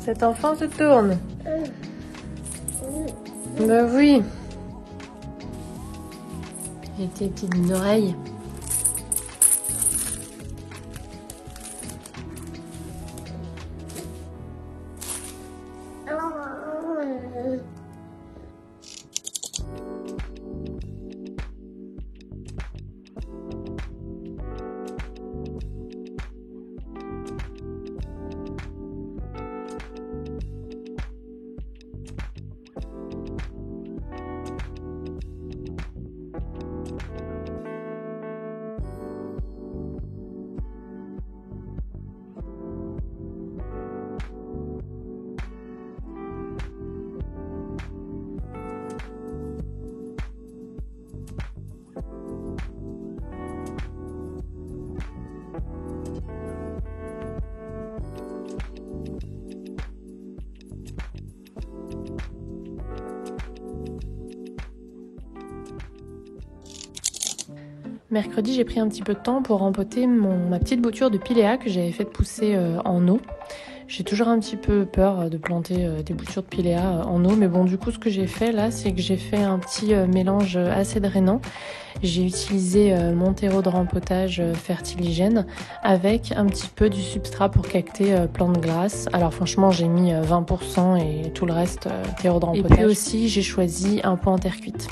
Cet enfant se tourne. Bah oui. Et tes petites oreilles. Mercredi, j'ai pris un petit peu de temps pour rempoter ma petite bouture de Pilea que j'avais fait pousser en eau. J'ai toujours un petit peu peur de planter des boutures de Pilea en eau, mais bon, du coup, ce que j'ai fait là, c'est que j'ai fait un petit mélange assez drainant. J'ai utilisé mon terreau de rempotage fertiligène avec un petit peu du substrat pour cacter plante glace. Alors franchement, j'ai mis 20% et tout le reste terreau de rempotage. Et puis aussi, j'ai choisi un pot en terre cuite.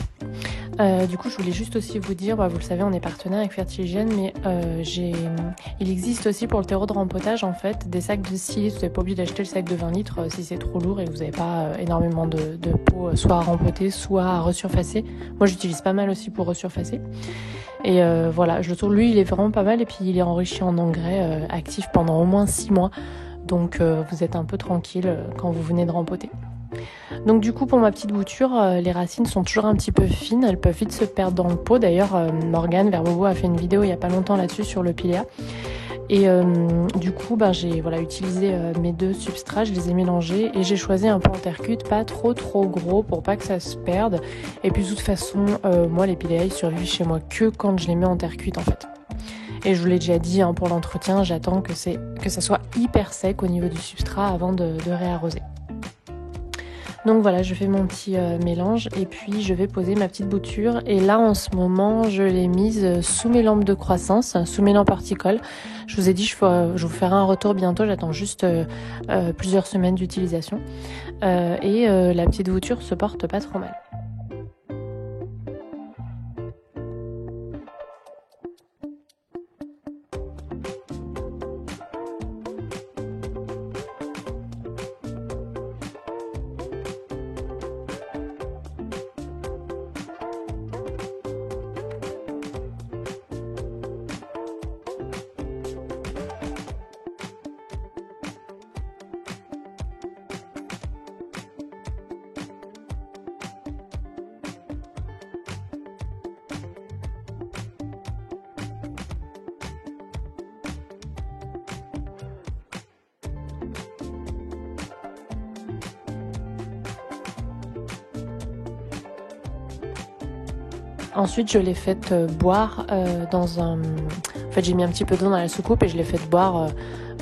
Du coup, je voulais juste aussi vous dire, vous le savez, on est partenaire avec Fertiligène, mais il existe aussi pour le terreau de rempotage, en fait, des sacs de 6 litres. Vous n'êtes pas obligé d'acheter le sac de 20 litres si c'est trop lourd et que vous n'avez pas énormément de pots, soit à rempoter, soit à resurfacer. Moi, j'utilise pas mal aussi pour resurfacer. Et voilà, je le trouve, lui, il est vraiment pas mal et puis il est enrichi en engrais actif pendant au moins 6 mois. Donc, vous êtes un peu tranquille quand vous venez de rempoter. Donc du coup pour ma petite bouture, les racines sont toujours un petit peu fines, elles peuvent vite se perdre dans le pot. D'ailleurs Morgane Verbobo a fait une vidéo il n'y a pas longtemps là-dessus sur le Pilea. Et du coup j'ai utilisé mes deux substrats, je les ai mélangés et j'ai choisi un pot en terre cuite pas trop gros pour pas que ça se perde. Et puis de toute façon moi les Pilea ils survivent chez moi que quand je les mets en terre cuite en fait. Et je vous l'ai déjà dit pour l'entretien, j'attends que ça soit hyper sec au niveau du substrat avant de réarroser. Donc voilà, je fais mon petit mélange et puis je vais poser ma petite bouture. Et là, en ce moment, je l'ai mise sous mes lampes de croissance, sous mes lampes horticoles. Je vous ai dit, je vous ferai un retour bientôt. J'attends juste plusieurs semaines d'utilisation. Et la petite bouture se porte pas trop mal. Ensuite, je l'ai faite boire dans un... En fait, j'ai mis un petit peu d'eau dans la soucoupe et je l'ai faite boire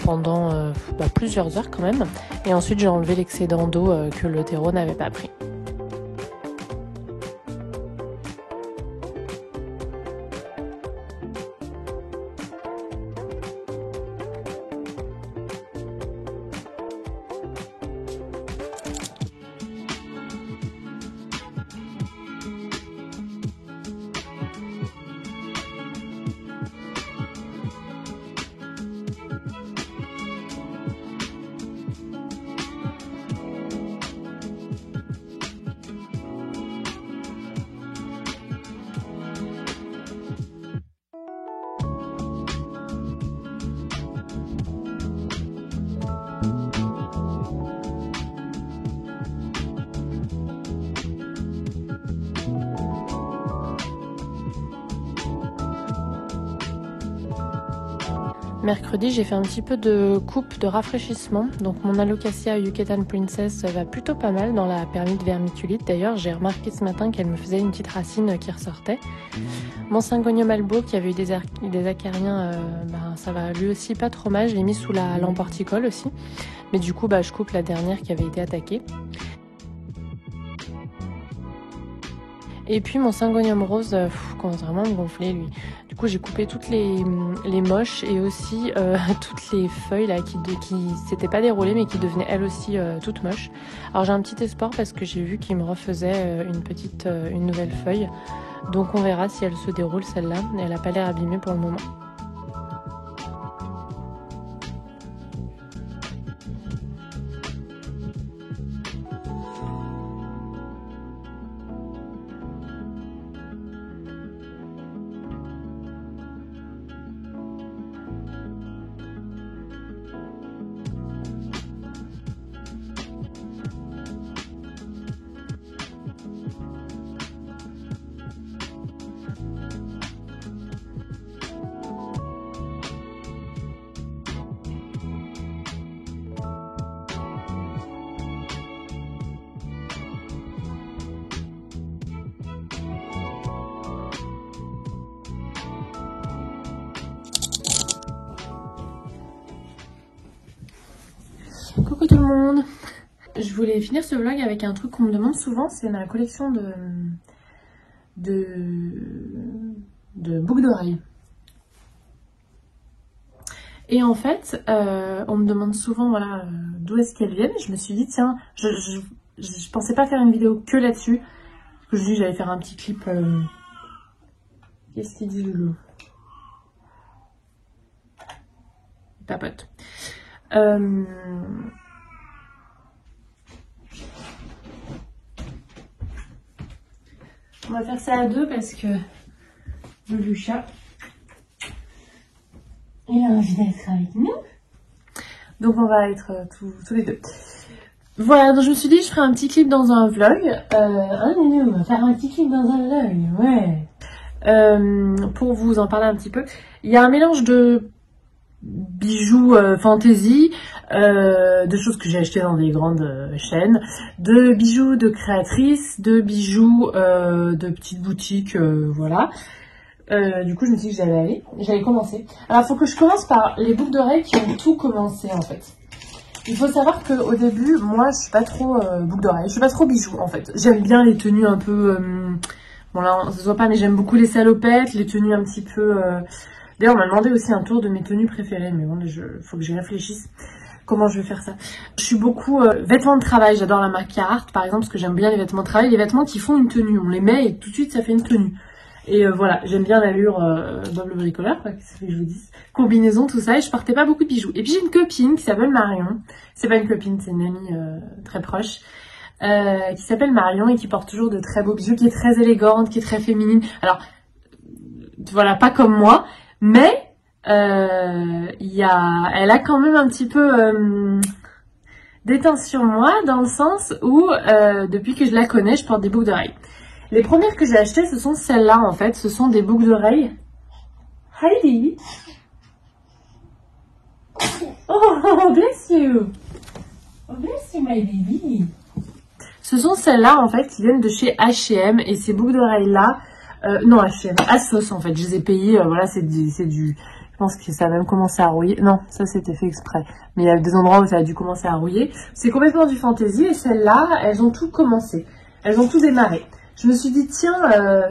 pendant plusieurs heures quand même. Et ensuite, j'ai enlevé l'excédent d'eau que le terreau n'avait pas pris. Mercredi, j'ai fait un petit peu de coupe de rafraîchissement. Donc mon Alocasia Yucatan Princess va plutôt pas mal dans la permite vermiculite. D'ailleurs, j'ai remarqué ce matin qu'elle me faisait une petite racine qui ressortait. Mon Syngonium albo qui avait eu des acariens, ça va lui aussi pas trop mal. Je l'ai mis sous la lampe horticole aussi. Mais du coup, je coupe la dernière qui avait été attaquée. Et puis mon Syngonium rose commence vraiment à me gonfler lui. Du coup j'ai coupé toutes les moches et aussi toutes les feuilles là qui s'étaient pas déroulées mais qui devenaient elles aussi toutes moches. Alors j'ai un petit espoir parce que j'ai vu qu'il me refaisait une nouvelle feuille. Donc on verra si elle se déroule celle-là. Elle a pas l'air abîmée pour le moment. Coucou tout le monde. Je voulais finir ce vlog avec un truc qu'on me demande souvent, c'est ma collection de boucles d'oreilles. Et en fait, on me demande souvent voilà d'où est-ce qu'elles viennent. Je me suis dit tiens, je pensais pas faire une vidéo que là-dessus. Parce que je dis j'allais faire un petit clip. Qu'est-ce qu'il dit Loulou? Papote. On va faire ça à deux parce que le chat il a envie d'être avec nous. Donc on va être tous les deux. Voilà, donc je me suis dit je ferai un petit clip dans un vlog. On va faire un petit clip dans un vlog, ouais. Pour vous en parler un petit peu. Il y a un mélange de bijoux fantasy, de choses que j'ai achetées dans des grandes chaînes, de bijoux de créatrices, de bijoux de petites boutiques, voilà. Du coup je me suis dit que j'allais commencer. Alors il faut que je commence par les boucles d'oreilles qui ont tout commencé en fait. Il faut savoir qu'au début, moi je suis pas trop boucles d'oreilles, je suis pas trop bijoux en fait. J'aime bien les tenues un peu, bon là ça se voit pas mais j'aime beaucoup les salopettes, les tenues un petit peu... D'ailleurs, on m'a demandé aussi un tour de mes tenues préférées, mais bon, faut que j'y réfléchisse comment je vais faire ça. Je suis beaucoup vêtements de travail, j'adore la marque Carhartt, par exemple, parce que j'aime bien les vêtements de travail, les vêtements qui font une tenue. On les met et tout de suite, ça fait une tenue. Et voilà, j'aime bien l'allure Bob le bricoleur, quoi, qu'est-ce que je vous dis, combinaison, tout ça, et je portais pas beaucoup de bijoux. Et puis j'ai une copine qui s'appelle Marion, c'est pas une copine, c'est une amie très proche, qui s'appelle Marion et qui porte toujours de très beaux bijoux, qui est très élégante, qui est très féminine. Alors, voilà, pas comme moi, mais elle a quand même un petit peu d'éteint sur moi dans le sens où depuis que je la connais, je porte des boucles d'oreilles. Les premières que j'ai achetées, ce sont celles-là en fait, ce sont des boucles d'oreilles. Heidi. Oh, bless you. Oh, bless you, my baby. Ce sont celles-là en fait qui viennent de chez H&M et ces boucles d'oreilles-là. Non, H&M, Asos en fait, je les ai payées, voilà, c'est du, je pense que ça a même commencé à rouiller, non, ça c'était fait exprès, mais il y a des endroits où ça a dû commencer à rouiller, c'est complètement du fantasy, et celles-là, elles ont tout commencé, elles ont tout démarré. Je me suis dit, tiens,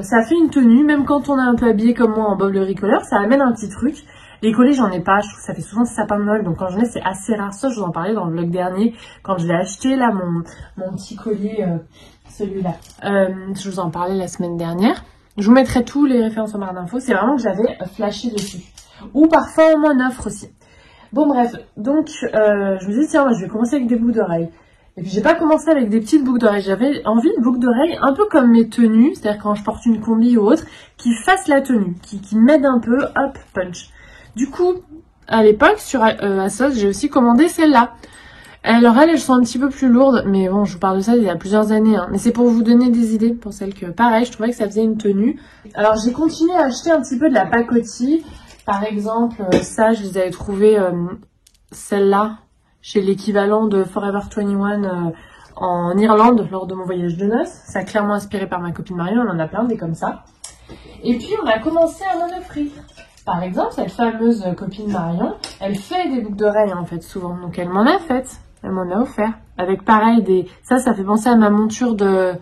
ça fait une tenue, même quand on est un peu habillé comme moi en Bob le bricoleur, ça amène un petit truc. Les collets, j'en ai pas, je trouve que ça fait souvent sapin de Noël, donc quand j'en ai, c'est assez rare. Ça, je vous en parlais dans le vlog dernier, quand je l'ai acheté, là, mon petit collier, celui-là. Je vous en parlais la semaine dernière. Je vous mettrai tous les références en barre d'infos. C'est vraiment que j'avais flashé dessus. Ou parfois on m'en offre aussi. Bon bref, donc je me suis dit tiens, je vais commencer avec des boucles d'oreilles. Et puis j'ai pas commencé avec des petites boucles d'oreilles. J'avais envie de boucles d'oreilles un peu comme mes tenues, c'est-à-dire quand je porte une combi ou autre, qui fassent la tenue, qui m'aident un peu, hop, punch. Du coup, à l'époque, sur Asos, j'ai aussi commandé celles-là. Alors elles sont un petit peu plus lourdes, mais bon, je vous parle de ça il y a plusieurs années, hein. Mais c'est pour vous donner des idées, pour celles que, pareil, je trouvais que ça faisait une tenue. Alors j'ai continué à acheter un petit peu de la pacotille, Par exemple, ça, je les avais trouvées, celle-là, chez l'équivalent de Forever 21 en Irlande lors de mon voyage de noces. Ça a clairement inspiré par ma copine Marion, on en a plein des comme ça. Et puis, on a commencé à m'en offrir. Par exemple, cette fameuse copine Marion, elle fait des boucles d'oreilles en fait souvent. Donc, elle m'en a faites, elle m'en a offert. Avec pareil, ça fait penser à ma monture de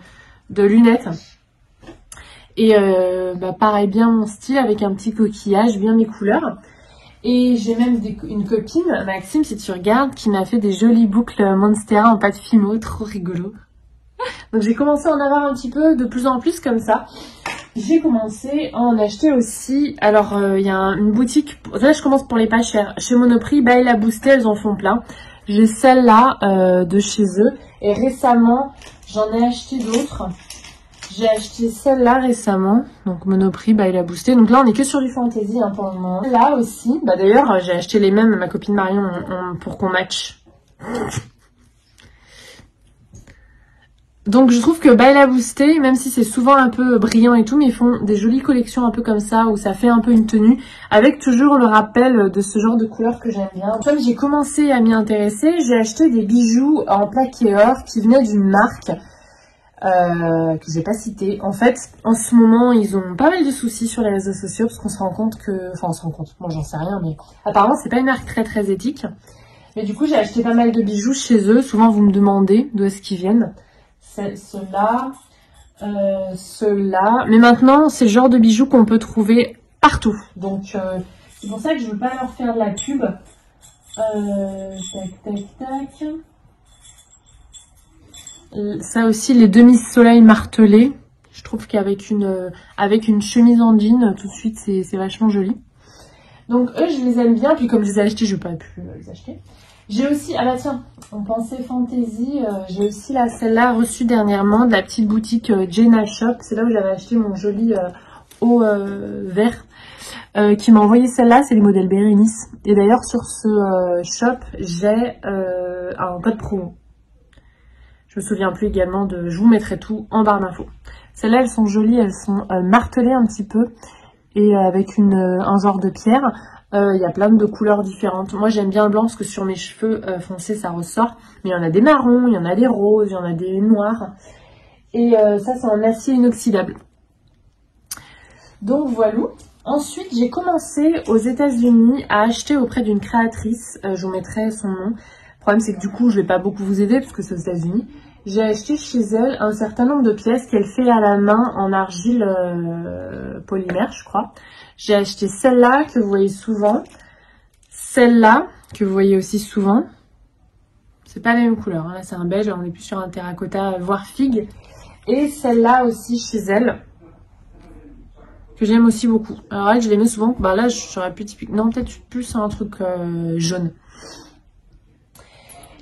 lunettes. Et pareil, bien mon style, avec un petit coquillage, bien mes couleurs. Et j'ai même une copine, Maxime, si tu regardes, qui m'a fait des jolies boucles Monstera en pâte Fimo, trop rigolo. Donc j'ai commencé à en avoir un petit peu, de plus en plus comme ça. J'ai commencé à en acheter aussi. Alors, il y a une boutique, là je commence pour les pas chers. Chez Monoprix, By La Boostée, elles en font plein. J'ai celle-là de chez eux. Et récemment, j'en ai acheté d'autres. J'ai acheté celle-là récemment, donc Monoprix, By La Boostée. Donc là, on est que sur du fantasy hein, pour le moment. Là aussi, d'ailleurs, j'ai acheté les mêmes à ma copine Marion pour qu'on match. Donc je trouve que By La Boostée, même si c'est souvent un peu brillant et tout, mais ils font des jolies collections un peu comme ça, où ça fait un peu une tenue, avec toujours le rappel de ce genre de couleurs que j'aime bien. Comme j'ai commencé à m'y intéresser, j'ai acheté des bijoux en plaqué or qui venaient d'une marque que j'ai pas cité. En fait, en ce moment, ils ont pas mal de soucis sur les réseaux sociaux parce qu'on se rend compte que... Enfin, on se rend compte, moi j'en sais rien, mais apparemment c'est pas une marque très éthique. Mais du coup, j'ai acheté pas mal de bijoux chez eux. Souvent, vous me demandez d'où est-ce qu'ils viennent. Ceux-là, ceux-là. Mais maintenant, c'est le genre de bijoux qu'on peut trouver partout. Donc, c'est pour ça que je veux pas leur faire de la pub. Tac. Ça aussi, les demi-soleils martelés. Je trouve qu'avec une chemise en jean, tout de suite, c'est vachement joli. Donc, eux, je les aime bien. Puis, comme je les ai achetés, je ne vais pas plus les acheter. J'ai aussi, ah bah tiens, on pensait fantasy, j'ai aussi celle-là reçue dernièrement de la petite boutique Jenna Shop. C'est là où j'avais acheté mon joli haut vert qui m'a envoyé celle-là, c'est les modèles Bérénice. Et d'ailleurs sur ce shop, j'ai un code promo. Je me souviens plus également je vous mettrai tout en barre d'infos. Celles-là, elles sont jolies, elles sont martelées un petit peu et avec un genre de pierre. Il y a plein de couleurs différentes. Moi, j'aime bien le blanc parce que sur mes cheveux foncés, ça ressort. Mais il y en a des marrons, il y en a des roses, il y en a des noirs. Et ça, c'est en acier inoxydable. Donc, voilà. Ensuite, j'ai commencé aux États-Unis à acheter auprès d'une créatrice. Je vous mettrai son nom. Le problème, c'est que du coup, je ne vais pas beaucoup vous aider parce que c'est aux États-Unis. J'ai acheté chez elle un certain nombre de pièces qu'elle fait à la main en argile polymère, je crois. J'ai acheté celle-là que vous voyez souvent. Celle-là que vous voyez aussi souvent. C'est pas la même couleur. Hein. Là, c'est un beige. On est plus sur un terracotta, voire figue. Et celle-là aussi chez elle. Que j'aime aussi beaucoup. Alors elle, je les mets souvent. Bah là, j'aurais plus typique. Non, peut-être plus un truc jaune.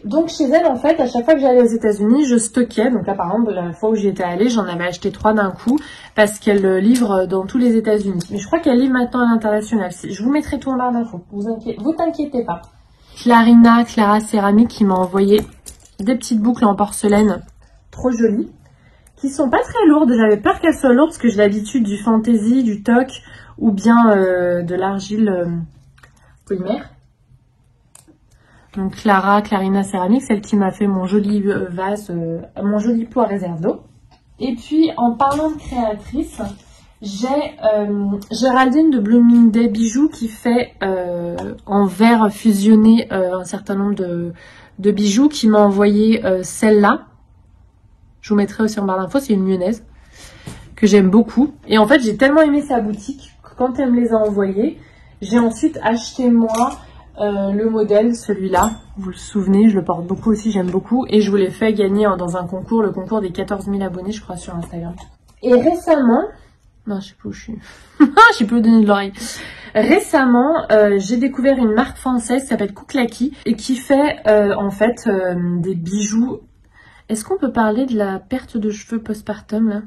Donc chez elle, en fait, à chaque fois que j'allais aux États-Unis, je stockais. Donc là, par exemple, la fois où j'y étais allée, j'en avais acheté 3 d'un coup parce qu'elle livre dans tous les États-Unis. Mais je crois qu'elle livre maintenant à l'international. Je vous mettrai tout en barre d'infos. Vous t'inquiétez pas. Clara Céramique qui m'a envoyé des petites boucles en porcelaine trop jolies, qui sont pas très lourdes. J'avais peur qu'elles soient lourdes parce que j'ai l'habitude du fantasy, du toc ou bien de l'argile polymère. Donc Clarina Céramique, celle qui m'a fait mon joli vase, mon joli pot à réserve d'eau. Et puis en parlant de créatrice, j'ai Géraldine de Blooming Day Bijoux qui fait en verre fusionné un certain nombre de bijoux, qui m'a envoyé celle-là. Je vous mettrai aussi en barre d'infos, c'est une lyonnaise que j'aime beaucoup. Et en fait, j'ai tellement aimé sa boutique que quand elle me les a envoyés, j'ai ensuite acheté moi le modèle, celui-là. Vous le souvenez, je le porte beaucoup aussi, j'aime beaucoup. Et je vous l'ai fait gagner dans un concours, le concours des 14 000 abonnés, je crois, sur Instagram. Et récemment... Non, je sais plus où je suis. Je sais plus où donner de l'oreille. Récemment, j'ai découvert une marque française qui s'appelle Kouklaki et qui fait en fait des bijoux. Est-ce qu'on peut parler de la perte de cheveux postpartum là?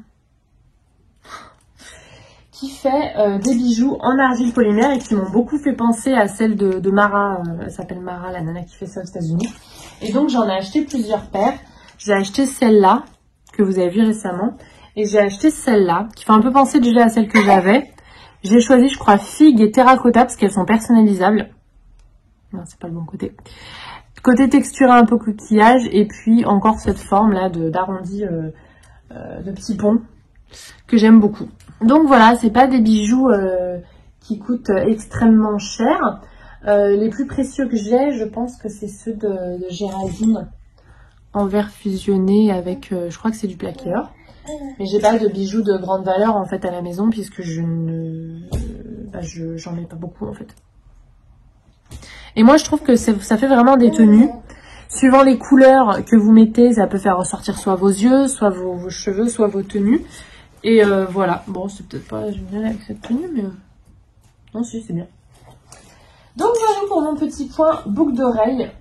Qui fait des bijoux en argile polymère et qui m'ont beaucoup fait penser à celle de Mara. Elle s'appelle Mara, la nana qui fait ça aux États-Unis. Et donc j'en ai acheté plusieurs paires. J'ai acheté celle-là que vous avez vue récemment. Et j'ai acheté celle-là, qui fait un peu penser déjà à celle que j'avais. J'ai choisi, je crois, figue et terracotta parce qu'elles sont personnalisables. Non, c'est pas le bon côté. Côté texture un peu coquillage. Et puis encore cette forme là d'arrondi de petit pont que j'aime beaucoup. Donc voilà, c'est pas des bijoux qui coûtent extrêmement cher. Les plus précieux que j'ai, je pense que c'est ceux de Géraldine en verre fusionné avec, je crois que c'est du plaqueur. Mais j'ai pas de bijoux de grande valeur en fait à la maison puisque j'en ai pas beaucoup en fait. Et moi je trouve que ça fait vraiment des tenues. Suivant les couleurs que vous mettez, ça peut faire ressortir soit vos yeux, soit vos cheveux, soit vos tenues. Et voilà, bon c'est peut-être pas génial avec cette tenue mais non si c'est bien. Donc voilà pour mon petit point boucle d'oreille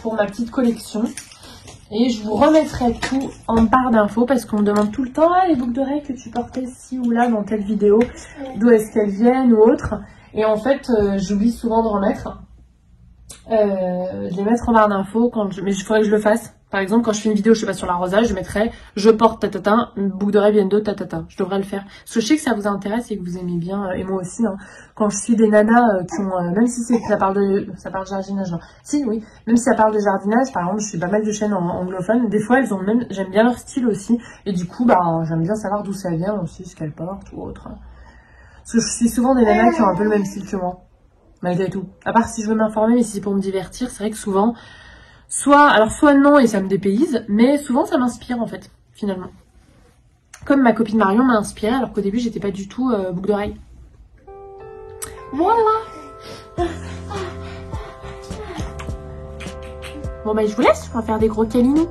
pour ma petite collection. Et je vous remettrai tout en barre d'infos parce qu'on me demande tout le temps les boucles d'oreilles que tu portais ci ou là dans telle vidéo, d'où est-ce qu'elles viennent ou autre. Et en fait, j'oublie souvent de remettre, de les mettre en barre d'infos mais il faudrait que je le fasse. Par exemple, quand je fais une vidéo, je sais pas, sur l'arrosage, je mettrai je porte tatata, une boucle d'oreille viennent de tatata. Je devrais le faire. Parce que je sais que ça vous intéresse et que vous aimez bien, et moi aussi, hein. Quand je suis des nanas qui ont, même si ça parle de jardinage, non. Si, oui, même si ça parle de jardinage, par exemple, je suis pas mal de chaînes anglophones, des fois, elles ont même, j'aime bien leur style aussi. Et du coup, bah, j'aime bien savoir d'où ça vient aussi, ce qu'elles portent ou autre. Parce que je suis souvent des nanas qui ont un peu le même style que moi. Malgré tout. À part si je veux m'informer, mais si c'est pour me divertir, c'est vrai que souvent, soit non et ça me dépayse, mais souvent ça m'inspire en fait, finalement. Comme ma copine Marion m'a inspirée alors qu'au début j'étais pas du tout boucle d'oreille. Voilà. Bon bah je vous laisse, on va faire des gros câlinous.